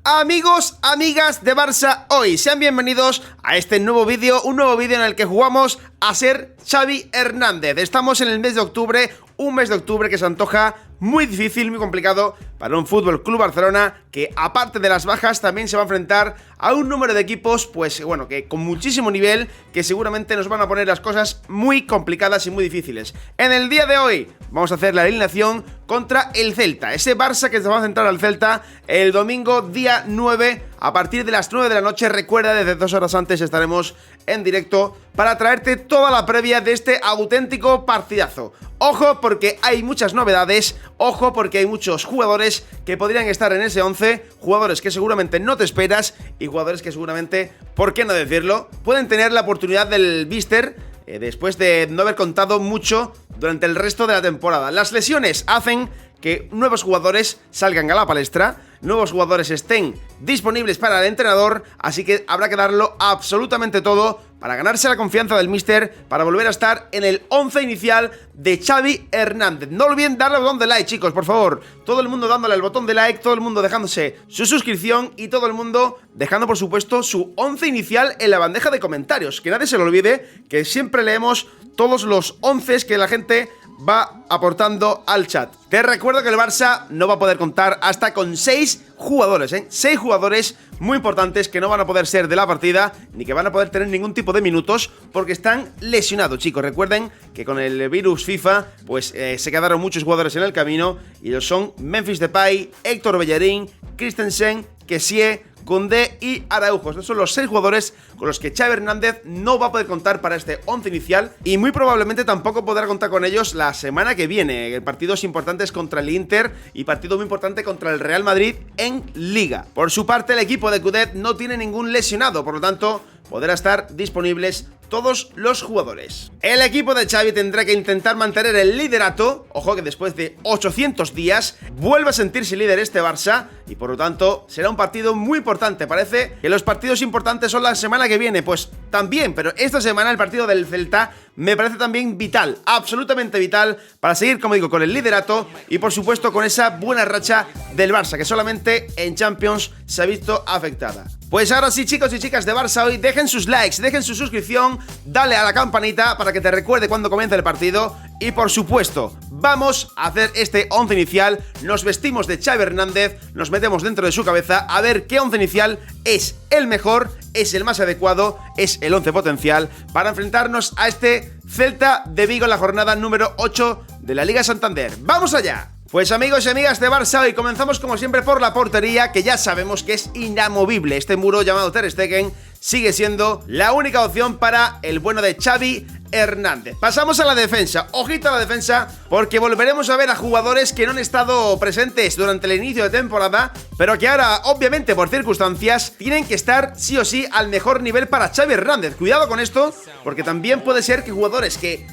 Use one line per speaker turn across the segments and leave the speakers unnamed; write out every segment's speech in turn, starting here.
Amigos, amigas de Barça Hoy, sean bienvenidos a este nuevo vídeo, un nuevo vídeo en el que jugamos a ser Xavi Hernández. Estamos en el mes de octubre, un mes de octubre que se antoja muy difícil, muy complicado para un Fútbol Club Barcelona que, aparte de las bajas, también se va a enfrentar a un número de equipos, pues bueno, que con muchísimo nivel, que seguramente nos van a poner las cosas muy complicadas y muy difíciles. En el día de hoy vamos a hacer la alineación contra el Celta, ese Barça que se va a enfrentar al Celta el domingo día 9 a partir de las 9 de la noche. Recuerda, desde 2 horas antes estaremos en directo para traerte toda la previa de este auténtico partidazo. Ojo porque hay muchas novedades, ojo porque hay muchos jugadores que podrían estar en ese 11, jugadores que seguramente no te esperas y jugadores que seguramente, ¿por qué no decirlo?, pueden tener la oportunidad del Míster después de no haber contado mucho durante el resto de la temporada. Las lesiones hacen que nuevos jugadores salgan a la palestra, nuevos jugadores estén disponibles para el entrenador, así que habrá que darlo absolutamente todo para ganarse la confianza del míster, para volver a estar en el 11 inicial de Xavi Hernández. No olviden darle al botón de like, chicos, por favor. Todo el mundo dándole al botón de like, todo el mundo dejándose su suscripción y todo el mundo dejando, por supuesto, su 11 inicial en la bandeja de comentarios. Que nadie se lo olvide, que siempre leemos todos los 11 que la gente va aportando al chat. Te recuerdo que el Barça no va a poder contar hasta con 6 jugadores, 6 jugadores muy importantes que no van a poder ser de la partida ni que van a poder tener ningún tipo de minutos porque están lesionados, chicos. Recuerden que con el virus FIFA pues se quedaron muchos jugadores en el camino y los son Memphis Depay, Héctor Bellerín, Christensen, Kessie, Koundé y Araujo. Estos son los 6 jugadores con los que Xavi Hernández no va a poder contar para este 11 inicial y muy probablemente tampoco podrá contar con ellos la semana que viene. Partidos importantes contra el Inter y partido muy importante contra el Real Madrid en Liga. Por su parte, el equipo de Coudet no tiene ningún lesionado, por lo tanto podrá estar disponibles todos los jugadores. El equipo de Xavi tendrá que intentar mantener el liderato. Ojo que después de 800 días vuelve a sentirse líder este Barça y por lo tanto será un partido muy importante. Parece que los partidos importantes son la semana que viene, pues también, pero esta semana el partido del Celta me parece también vital, absolutamente vital, para seguir, como digo, con el liderato y por supuesto con esa buena racha del Barça, que solamente en Champions se ha visto afectada. Pues ahora sí, chicos y chicas de Barça Hoy, dejen sus likes, dejen su suscripción, dale a la campanita para que te recuerde cuando comience el partido y por supuesto, vamos a hacer este 11 inicial, nos vestimos de Xavi Hernández, nos metemos dentro de su cabeza a ver qué 11 inicial es el mejor, es el más adecuado, es el 11 potencial para enfrentarnos a este Celta de Vigo en la jornada número 8 de la Liga Santander. ¡Vamos allá! Pues amigos y amigas de Barça Hoy, comenzamos como siempre por la portería, que ya sabemos que es inamovible. Este muro llamado Ter Stegen sigue siendo la única opción para el bueno de Xavi Hernández. Pasamos a la defensa, ojito a la defensa, porque volveremos a ver a jugadores que no han estado presentes durante el inicio de temporada, pero que ahora, obviamente por circunstancias, tienen que estar sí o sí al mejor nivel para Xavi Hernández. Cuidado con esto, porque también puede ser que jugadores que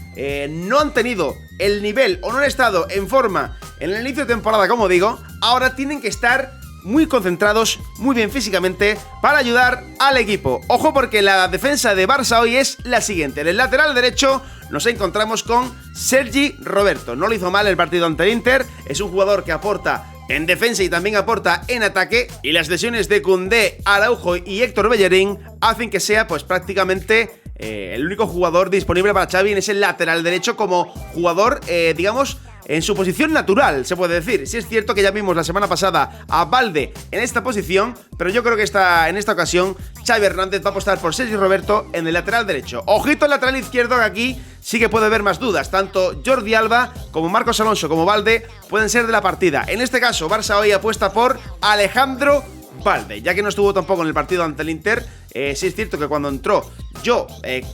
no han tenido el nivel o no han estado en forma en el inicio de temporada, como digo, ahora tienen que estar muy concentrados, muy bien físicamente, para ayudar al equipo. Ojo porque la defensa de Barça Hoy es la siguiente. En el lateral derecho nos encontramos con Sergi Roberto. No lo hizo mal el partido ante el Inter, es un jugador que aporta en defensa y también aporta en ataque, y las lesiones de Koundé, Araujo y Héctor Bellerín hacen que sea pues prácticamente el único jugador disponible para Xavi en ese lateral derecho como jugador, digamos, en su posición natural, se puede decir. Sí es cierto que ya vimos la semana pasada a Balde en esta posición, pero yo creo que en esta ocasión Xavi Hernández va a apostar por Sergi Roberto en el lateral derecho. Ojito al lateral izquierdo, que aquí sí que puede haber más dudas. Tanto Jordi Alba como Marcos Alonso como Balde pueden ser de la partida. En este caso, Barça Hoy apuesta por Alejandro Balde, ya que no estuvo tampoco en el partido ante el Inter. Sí es cierto que cuando entró yo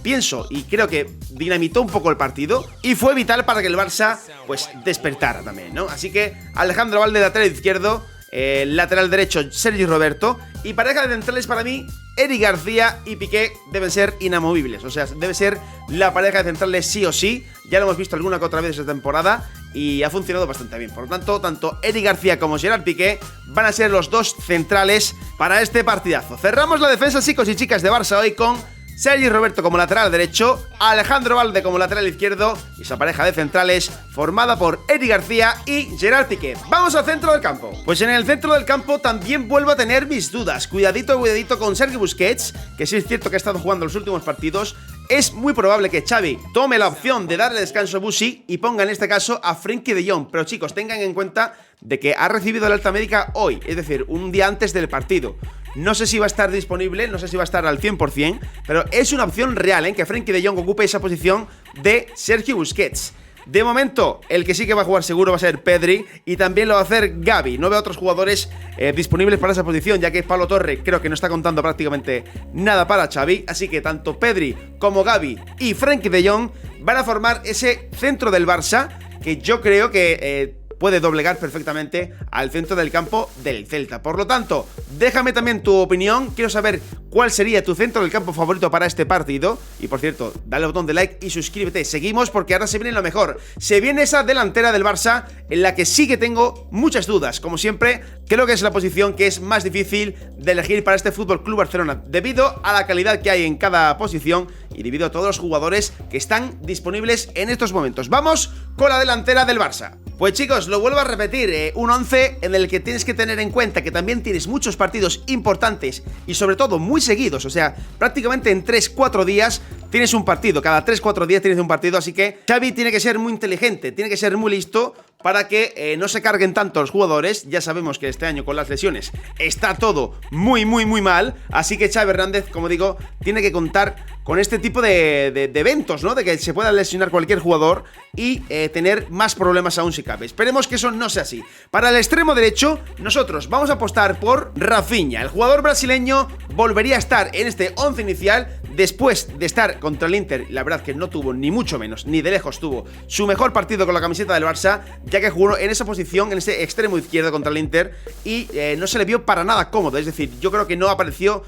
pienso y creo que dinamitó un poco el partido y fue vital para que el Barça pues despertara también, ¿no? Así que Alejandro Balde, lateral izquierdo, lateral derecho Sergi Roberto, y pareja de centrales para mí Eric García y Piqué deben ser inamovibles. O sea, debe ser la pareja de centrales sí o sí. Ya lo hemos visto alguna que otra vez esta temporada y ha funcionado bastante bien. Por lo tanto, tanto Eric García como Gerard Piqué van a ser los dos centrales para este partidazo. Cerramos la defensa, chicos y chicas de Barça Hoy, con Sergi Roberto como lateral derecho, Alejandro Valde como lateral izquierdo y esa pareja de centrales formada por Eric García y Gerard Piqué. Vamos al centro del campo. Pues en el centro del campo también vuelvo a tener mis dudas. Cuidadito con Sergi Busquets, que sí es cierto que ha estado jugando los últimos partidos. Es muy probable que Xavi tome la opción de darle descanso a Busi y ponga en este caso a Frenkie de Jong. Pero chicos, tengan en cuenta de que ha recibido el alta médica hoy, es decir, un día antes del partido. No sé si va a estar disponible, no sé si va a estar al 100%, pero es una opción real, que Frenkie de Jong ocupe esa posición de Sergi Busquets. De momento, el que sí que va a jugar seguro va a ser Pedri y también lo va a hacer Gavi. No veo otros jugadores disponibles para esa posición, ya que Pablo Torre creo que no está contando prácticamente nada para Xavi. Así que tanto Pedri como Gavi y Frenkie de Jong van a formar ese centro del Barça que yo creo que puede doblegar perfectamente al centro del campo del Celta. Por lo tanto, déjame también tu opinión. Quiero saber cuál sería tu centro del campo favorito para este partido. Y por cierto, dale al botón de like y suscríbete. Seguimos porque ahora se viene lo mejor. Se viene esa delantera del Barça en la que sí que tengo muchas dudas. Como siempre, creo que es la posición que es más difícil de elegir para este FC Barcelona, debido a la calidad que hay en cada posición y debido a todos los jugadores que están disponibles en estos momentos. Vamos con la delantera del Barça. Pues chicos, lo vuelvo a repetir, un 11 en el que tienes que tener en cuenta que también tienes muchos partidos importantes y sobre todo muy seguidos, o sea, prácticamente en 3-4 días tienes un partido, cada 3-4 días tienes un partido, así que Xavi tiene que ser muy inteligente, tiene que ser muy listo para que no se carguen tanto los jugadores. Ya sabemos que este año con las lesiones está todo muy mal, así que Xavi Hernández, como digo, tiene que contar con este tipo de eventos, ¿no? De que se pueda lesionar cualquier jugador y tener más problemas aún si cabe. Esperemos que eso no sea así. Para el extremo derecho, nosotros vamos a apostar por Rafinha. El jugador brasileño volvería a estar en este 11 inicial después de estar contra el Inter. La verdad que no tuvo, ni mucho menos, ni de lejos tuvo su mejor partido con la camiseta del Barça, ya que jugó en esa posición, en ese extremo izquierdo contra el Inter, y no se le vio para nada cómodo. Es decir, yo creo que no apareció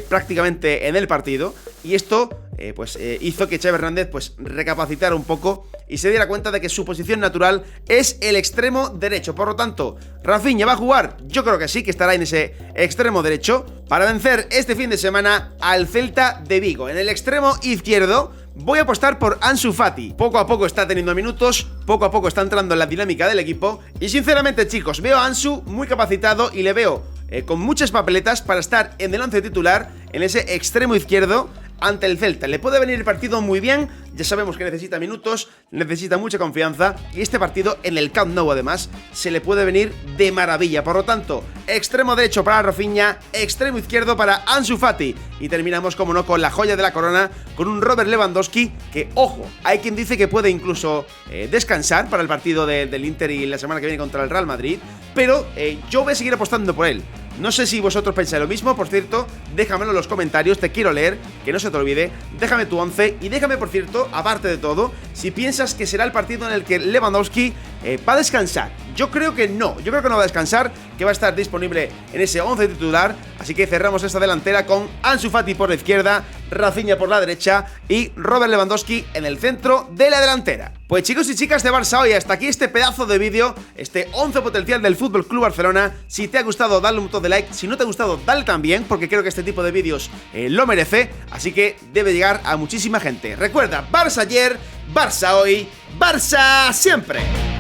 prácticamente en el partido, y esto hizo que Xavi Hernández recapacitara un poco y se diera cuenta de que su posición natural es el extremo derecho. Por lo tanto, Rafinha va a jugar, yo creo que sí, que estará en ese extremo derecho para vencer este fin de semana al Celta de Vigo. En el extremo izquierdo voy a apostar por Ansu Fati. Poco a poco está teniendo minutos, poco a poco está entrando en la dinámica del equipo y sinceramente chicos, veo a Ansu muy capacitado y le veo con muchas papeletas para estar en el 11 titular en ese extremo izquierdo ante el Celta. Le puede venir el partido muy bien, ya sabemos que necesita minutos, necesita mucha confianza y este partido en el Camp Nou además se le puede venir de maravilla. Por lo tanto, extremo derecho para Rafinha, extremo izquierdo para Ansu Fati y terminamos como no con la joya de la corona, con un Robert Lewandowski que, ojo, hay quien dice que puede incluso descansar para el partido del Inter y la semana que viene contra el Real Madrid, pero yo voy a seguir apostando por él. No sé si vosotros pensáis lo mismo, por cierto, déjamelo en los comentarios, te quiero leer, que no se te olvide, déjame tu 11 y déjame, por cierto, aparte de todo, si piensas que será el partido en el que Lewandowski va a descansar. Yo creo que no va a descansar, que va a estar disponible en ese 11 titular, así que cerramos esta delantera con Ansu Fati por la izquierda, Rafinha por la derecha y Robert Lewandowski en el centro de la delantera. Pues chicos y chicas de Barça, hoy hasta aquí este pedazo de vídeo, este 11 potencial del FC Barcelona. Si te ha gustado, dale un botón de like, si no te ha gustado, dale también, porque creo que este tipo de vídeos lo merece, así que debe llegar a muchísima gente. Recuerda, Barça ayer, Barça hoy, Barça siempre.